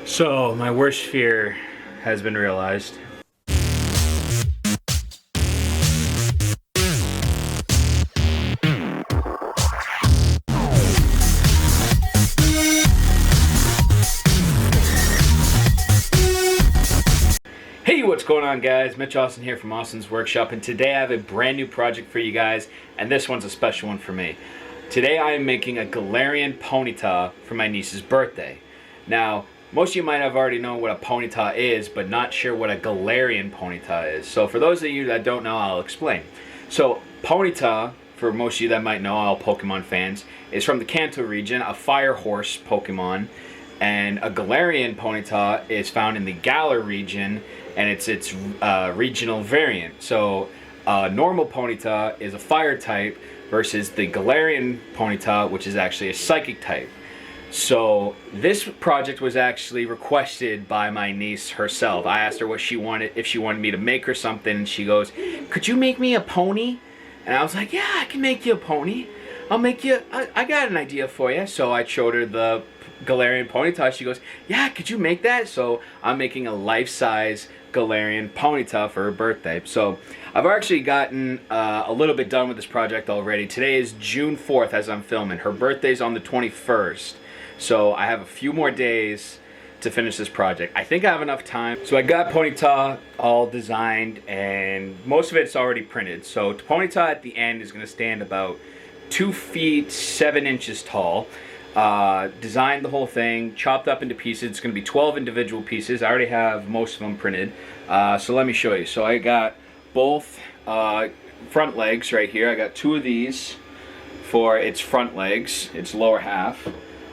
So, my worst fear has been realized. Hey, what's going on, guys? Mitch Austin here from Austin's Workshop, and today I have a brand new project for you guys, and this one's a special one for me. Today I am making a Galarian Ponyta for my niece's birthday. Now, most of you might have already known what a Ponyta is, but not sure what a Galarian Ponyta is. So for those of you that don't know, I'll explain. So Ponyta, for most of you that might know, all Pokemon fans, is from the Kanto region, a fire horse Pokemon. And a Galarian Ponyta is found in the Galar region, and it's its regional variant. So normal Ponyta is a fire type versus the Galarian Ponyta, which is actually a psychic type. So this project was actually requested by my niece herself. I asked her what she wanted, if she wanted me to make her something, and she goes, "Could you make me a pony?" And I was like, "Yeah, I can make you a pony. I'll make you, I got an idea for you." So I showed her the Galarian Ponyta. She goes, "Yeah, could you make that?" So I'm making a life-size Galarian Ponyta for her birthday. So I've actually gotten a little bit done with this project already. Today is June 4th as I'm filming. Her birthday's on the 21st. So I have a few more days to finish this project. I think I have enough time. So I got Ponyta all designed, and most of it's already printed. So Ponyta at the end is going to stand about 2 feet 7 inches tall. Designed the whole thing, chopped up into pieces. It's going to be 12 individual pieces. I already have most of them printed. So let me show you. So I got both front legs right here. I got 2 of these for its front legs, its lower half.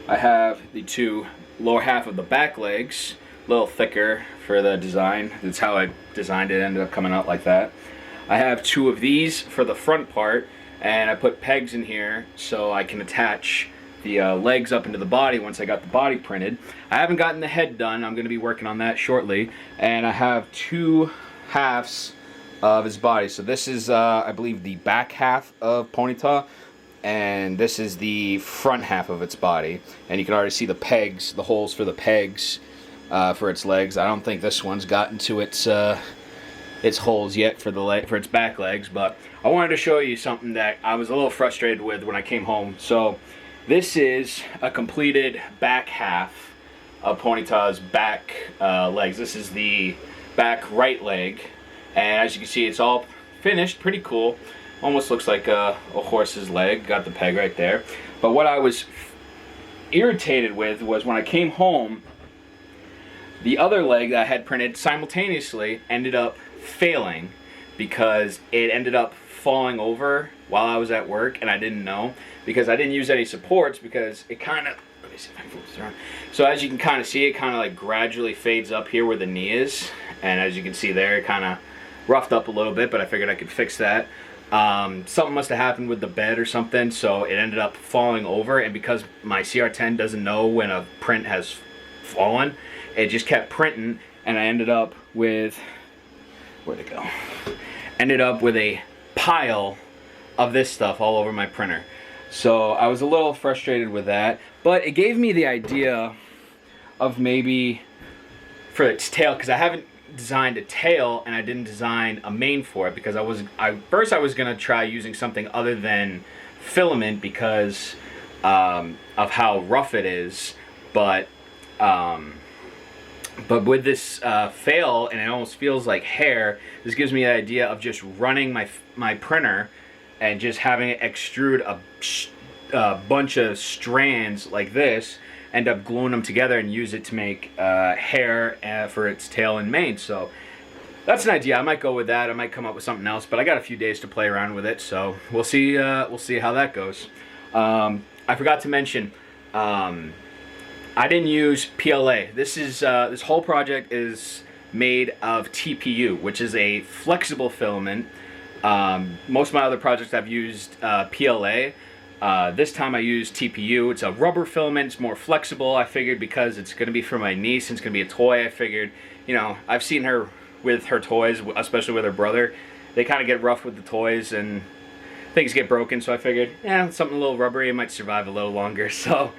I have the 2 lower half of the back legs, a little thicker for the design. That's how I designed it. It ended up coming out like that. I have 2 of these for the front part, and I put pegs in here so I can attach the legs up into the body once I got the body printed. I haven't gotten the head done. I'm going to be working on that shortly. And I have 2 halves of his body. So this is, I believe, the back half of Ponyta, and this is the front half of its body. And you can already see the pegs, the holes for the pegs for its legs. I don't think this one's gotten to its holes yet for for its back legs, but I wanted to show you something that I was a little frustrated with when I came home. So this is a completed back half of Ponyta's back legs. This is the back right leg, and as you can see, it's all finished, pretty cool. Almost looks like a horse's leg. Got the peg right there. But what I was irritated with was when I came home, the other leg that I had printed simultaneously ended up failing because it ended up falling over while I was at work, and I didn't know because I didn't use any supports, because it kind of, let me see if I can flip this around. So as you can kind of see, it kind of like gradually fades up here where the knee is, and as you can see there, it kind of roughed up a little bit, but I figured I could fix that. Something must have happened with the bed or something, so it ended up falling over, and because my CR10 doesn't know when a print has fallen, it just kept printing, and I ended up with, where'd it go? Ended up with a pile of this stuff all over my printer. So I was a little frustrated with that, but it gave me the idea of maybe for its tail, because I haven't designed a tail and I didn't design a mane for it, because first I was gonna try using something other than filament because of how rough it is, but with this fail, and it almost feels like hair, this gives me the idea of just running my printer and just having it extrude a bunch of strands like this, end up gluing them together and use it to make hair for its tail and mane. So that's an idea. I might go with that. I might come up with something else, but I got a few days to play around with it, so we'll see. We'll see how that goes. I forgot to mention, I didn't use PLA. This whole project is made of TPU, which is a flexible filament. Most of my other projects I've used PLA. This time I used TPU. It's a rubber filament. It's more flexible. I figured because it's going to be for my niece and it's going to be a toy, I figured, you know, I've seen her with her toys, especially with her brother. They kind of get rough with the toys and things get broken, so I figured, yeah, something a little rubbery, it might survive a little longer. So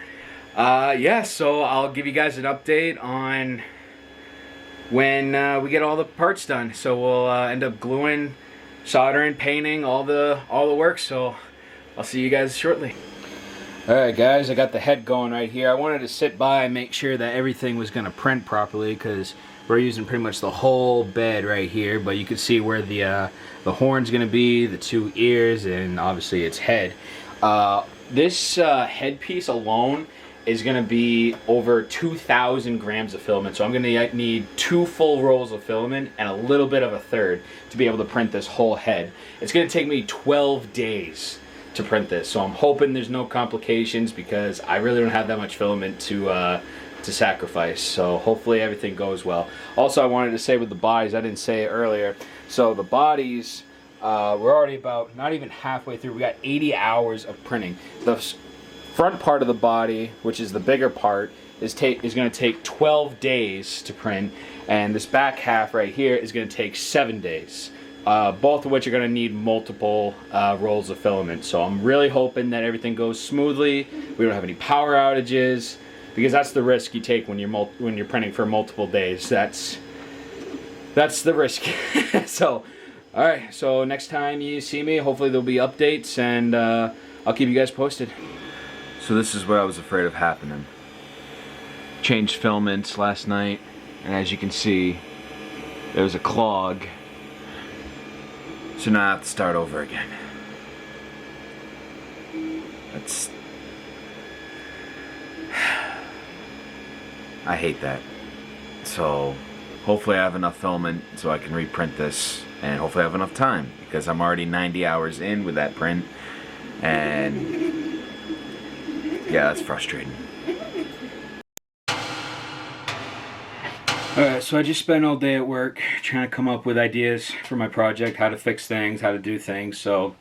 Yeah, so I'll give you guys an update on when we get all the parts done. So we'll end up gluing, soldering, painting, all the work. So I'll see you guys shortly. Alright guys, I got the head going right here. I wanted to sit by and make sure that everything was going to print properly because we're using pretty much the whole bed right here, but you can see where the horn's going to be, the two ears, and obviously its head. This headpiece alone is going to be over 2,000 grams of filament, so I'm going to need 2 full rolls of filament and a little bit of a third to be able to print this whole head. It's going to take me 12 days to print this, so I'm hoping there's no complications because I really don't have that much filament to sacrifice, so hopefully everything goes well. Also, I wanted to say with the bodies, I didn't say it earlier, so the bodies, we're already about not even halfway through. We got 80 hours of printing. The front part of the body, which is the bigger part, is going to take 12 days to print, and this back half right here is going to take 7 days. Both of which are going to need multiple rolls of filament. So I'm really hoping that everything goes smoothly. We don't have any power outages, because that's the risk you take when you're printing for multiple days. That's the risk. So, all right. So next time you see me, hopefully there'll be updates, and I'll keep you guys posted. So this is what I was afraid of happening. Changed filaments last night, and as you can see, there was a clog. So now I have to start over again. I hate that. So hopefully I have enough filament so I can reprint this, and hopefully I have enough time because I'm already 90 hours in with that print, and yeah, that's frustrating. Alright, so I just spent all day at work trying to come up with ideas for my project, how to fix things, how to do things. So,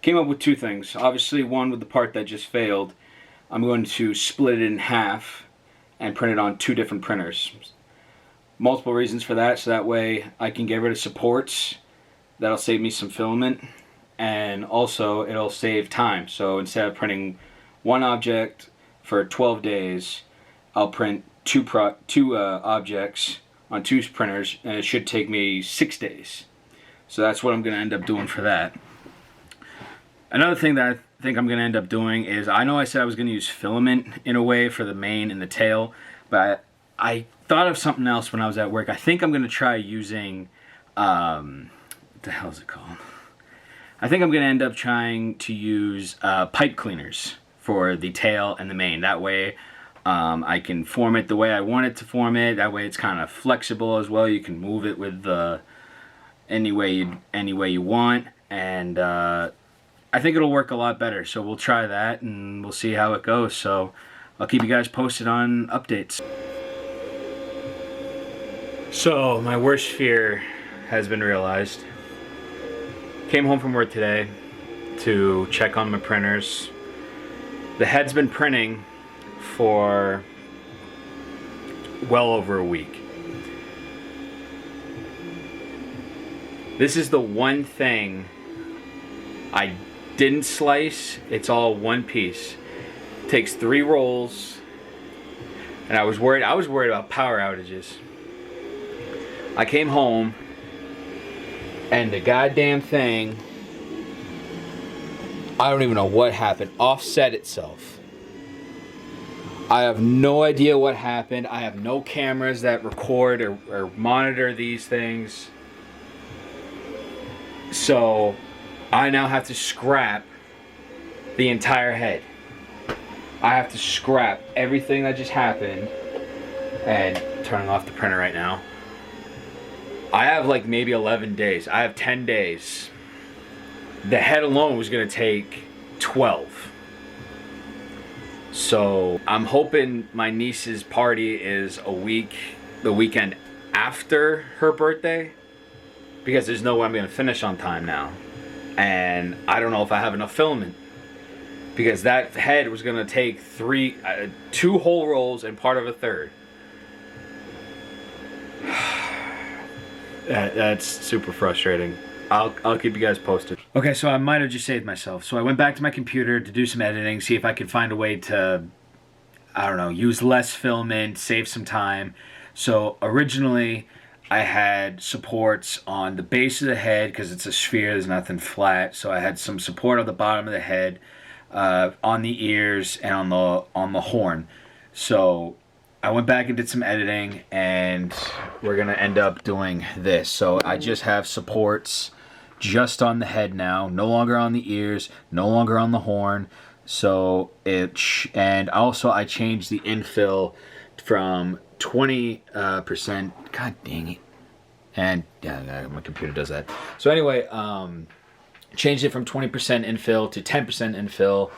came up with 2 things. Obviously, one with the part that just failed, I'm going to split it in half and print it on 2 different printers. Multiple reasons for that, so that way I can get rid of supports. That'll save me some filament, and also it'll save time. So instead of printing one object for 12 days, I'll print two objects on 2 printers, and it should take me 6 days. So that's what I'm going to end up doing for that. Another thing that I think I'm going to end up doing is, I know I said I was going to use filament in a way for the mane and the tail, but I thought of something else when I was at work. I think I'm going to try using, what the hell is it called? I think I'm going to end up trying to use pipe cleaners for the tail and the mane. That way I can form it the way I want it to form it. That way it's kind of flexible as well. You can move it with any way you want, and I think it'll work a lot better. So we'll try that and we'll see how it goes. So I'll keep you guys posted on updates. So my worst fear has been realized. Came home from work today to check on my printers. The head's been printing for well over a week. This is the one thing I didn't slice. It's all one piece. Takes 3 rolls, and I was worried about power outages. I came home and the goddamn thing, I don't even know what happened, offset itself. I have no idea what happened. I have no cameras that record or monitor these things. So I now have to scrap the entire head. I have to scrap everything that just happened. And turning off the printer right now. I have like maybe 11 days. I have 10 days. The head alone was going to take 12. So I'm hoping my niece's party is the weekend after her birthday, because there's no way I'm going to finish on time now. And I don't know if I have enough filament, because that head was going to take 2 whole rolls and part of a third. That's super frustrating. I'll keep you guys posted. Okay, so I might have just saved myself. So I went back to my computer to do some editing, see if I could find a way to I don't know, use less filament, save some time. So originally I had supports on the base of the head because it's a sphere, there's nothing flat. So I had some support on the bottom of the head, on the ears, and on the horn. So I went back and did some editing, and we're gonna end up doing this. So I just have supports just on the head now, no longer on the ears, no longer on the horn. So and also I changed the infill from 20%. God dang it! And yeah, my computer does that. So anyway, changed it from 20% infill to 10% infill.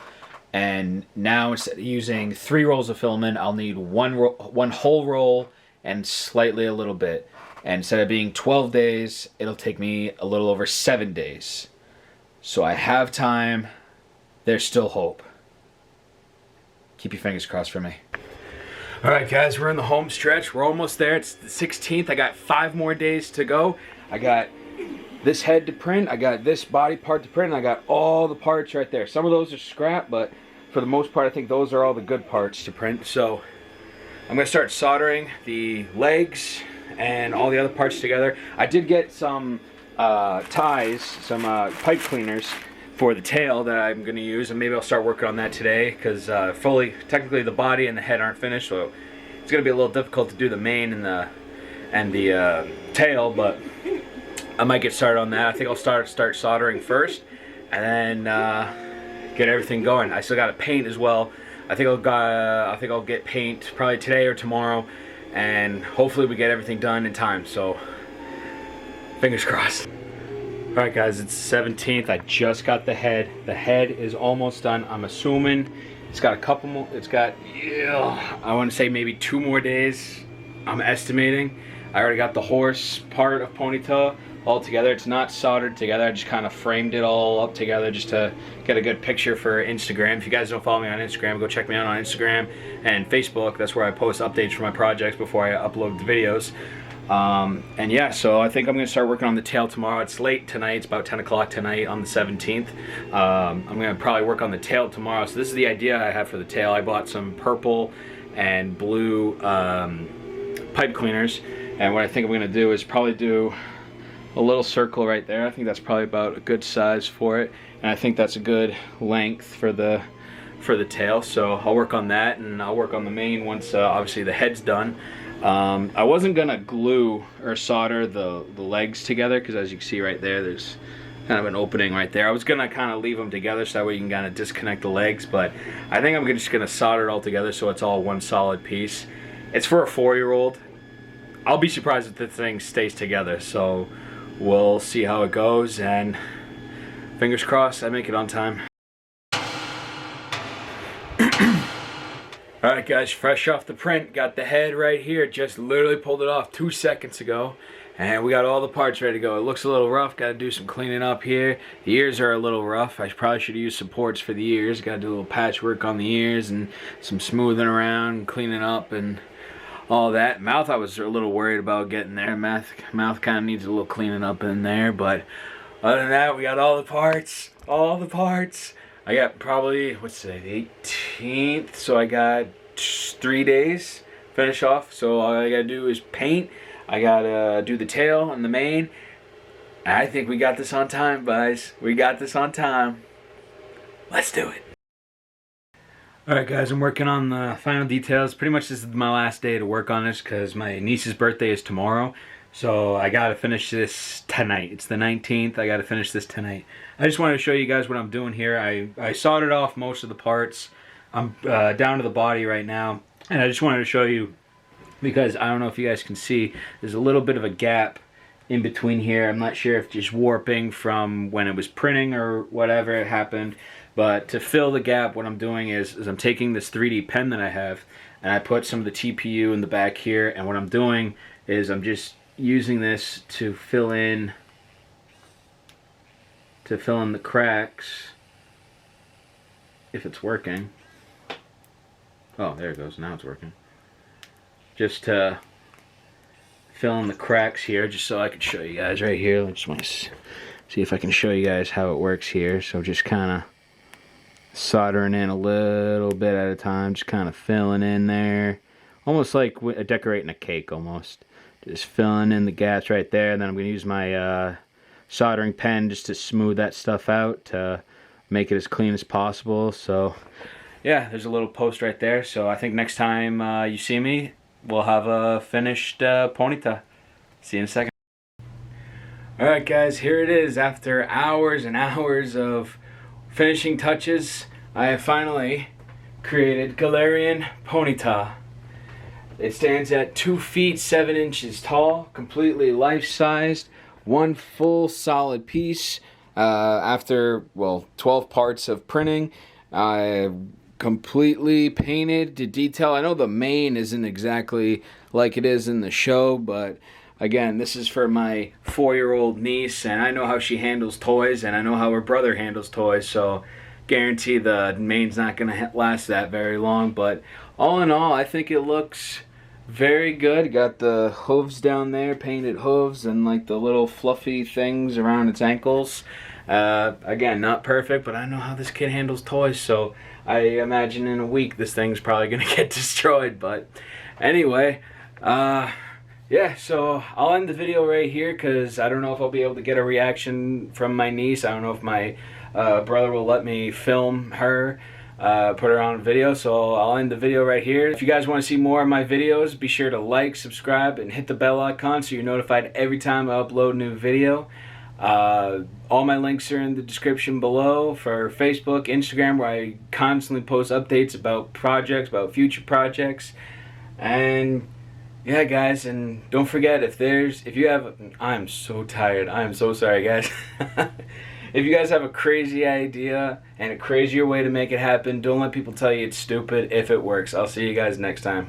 And now instead of using 3 rolls of filament, I'll need one whole roll and slightly a little bit. And instead of being 12 days, it'll take me a little over 7 days. So I have time. There's still hope. Keep your fingers crossed for me. All right, guys, we're in the home stretch. We're almost there. It's the 16th. I got 5 more days to go. I got this head to print, I got this body part to print, and I got all the parts right there. Some of those are scrap, but for the most part I think those are all the good parts to print. So I'm going to start soldering the legs and all the other parts together. I did get some ties, some pipe cleaners for the tail that I'm going to use, and maybe I'll start working on that today because technically the body and the head aren't finished, so it's going to be a little difficult to do the mane and the tail, but I might get started on that. I think I'll start soldering first, and then get everything going. I still got to paint as well. I think I'll get paint probably today or tomorrow, and hopefully we get everything done in time. So fingers crossed. All right, guys, it's the 17th. I just got the head. The head is almost done. I'm assuming it's got a couple more. It's got, I want to say maybe 2 more days. I'm estimating. I already got the horse part of Ponyta all together. It's not soldered together. I just kind of framed it all up together just to get a good picture for Instagram. If you guys don't follow me on Instagram, go check me out on Instagram and Facebook. That's where I post updates for my projects before I upload the videos. And yeah, so I think I'm going to start working on the tail tomorrow. It's late tonight. It's about 10 o'clock tonight on the 17th. I'm going to probably work on the tail tomorrow. So this is the idea I have for the tail. I bought some purple and blue pipe cleaners. And what I think I'm going to do is probably do a little circle right there. I think that's probably about a good size for it. And I think that's a good length for the tail. So I'll work on that, and I'll work on the mane once obviously the head's done. I wasn't gonna glue or solder the legs together because, as you can see right there, there's kind of an opening right there. I was gonna kind of leave them together so that way you can kind of disconnect the legs, but I think I'm just gonna solder it all together so it's all one solid piece. It's for a 4-year-old. I'll be surprised if the thing stays together, so we'll see how it goes, and fingers crossed I make it on time. Alright guys, fresh off the print, got the head right here, just literally pulled it off 2 seconds ago, and we got all the parts ready to go. It looks a little rough, gotta do some cleaning up here. The ears are a little rough. I probably should use supports for the ears. Gotta do a little patchwork on the ears and some smoothing around, cleaning up and all that. Mouth I was a little worried about getting there. Mouth kind of needs a little cleaning up in there, but other than that, we got all the parts. I got probably, what's today, the 18th, so I got 3 days finish off. So all I gotta do is paint. I gotta do the tail and the mane. I think we got this on time, guys. We got this on time. Let's do it. Alright guys, I'm working on the final details. Pretty much this is my last day to work on this because my niece's birthday is tomorrow. So I gotta finish this tonight. It's the 19th. I gotta finish this tonight. I just wanted to show you guys what I'm doing here. I soldered off most of the parts. I'm down to the body right now. And I just wanted to show you because I don't know if you guys can see, there's a little bit of a gap in between here. I'm not sure if just warping from when it was printing or whatever happened. But to fill the gap, what I'm doing is I'm taking this 3D pen that I have and I put some of the TPU in the back here. And what I'm doing is I'm just using this to fill in the cracks, if it's working. Oh, there it goes. Now it's working. Just to fill in the cracks here, just so I can show you guys right here. I just want to see if I can show you guys how it works here. So just kind of soldering in a little bit at a time, just kind of filling in there, almost like decorating a cake almost. Just filling in the gaps right there, and then I'm going to use my soldering pen just to smooth that stuff out to make it as clean as possible. So yeah, there's a little post right there. So I think next time you see me, we'll have a finished Ponyta. See you in a second. Alright guys, here it is. After hours and hours of finishing touches, I have finally created Galarian Ponyta. It stands at 2 feet 7 inches tall, completely life-sized, one full solid piece. After, well, 12 parts of printing, I completely painted to detail. I know the mane isn't exactly like it is in the show, but again, this is for my 4-year-old niece, and I know how she handles toys, and I know how her brother handles toys, so guarantee the mane's not going to last that very long. But all in all, I think it looks very good. Got the hooves down there, painted hooves, and like the little fluffy things around its ankles. Again, not perfect, but I know how this kid handles toys, so I imagine in a week this thing's probably going to get destroyed. But anyway, yeah, so I'll end the video right here because I don't know if I'll be able to get a reaction from my niece. I don't know if my brother will let me film her, put her on video, so I'll end the video right here. If you guys want to see more of my videos, be sure to like, subscribe, and hit the bell icon so you're notified every time I upload a new video. All my links are in the description below for Facebook, Instagram, where I constantly post updates about projects, about future projects. And yeah, guys, and don't forget, I'm so tired. I'm so sorry, guys. If you guys have a crazy idea and a crazier way to make it happen, don't let people tell you it's stupid if it works. I'll see you guys next time.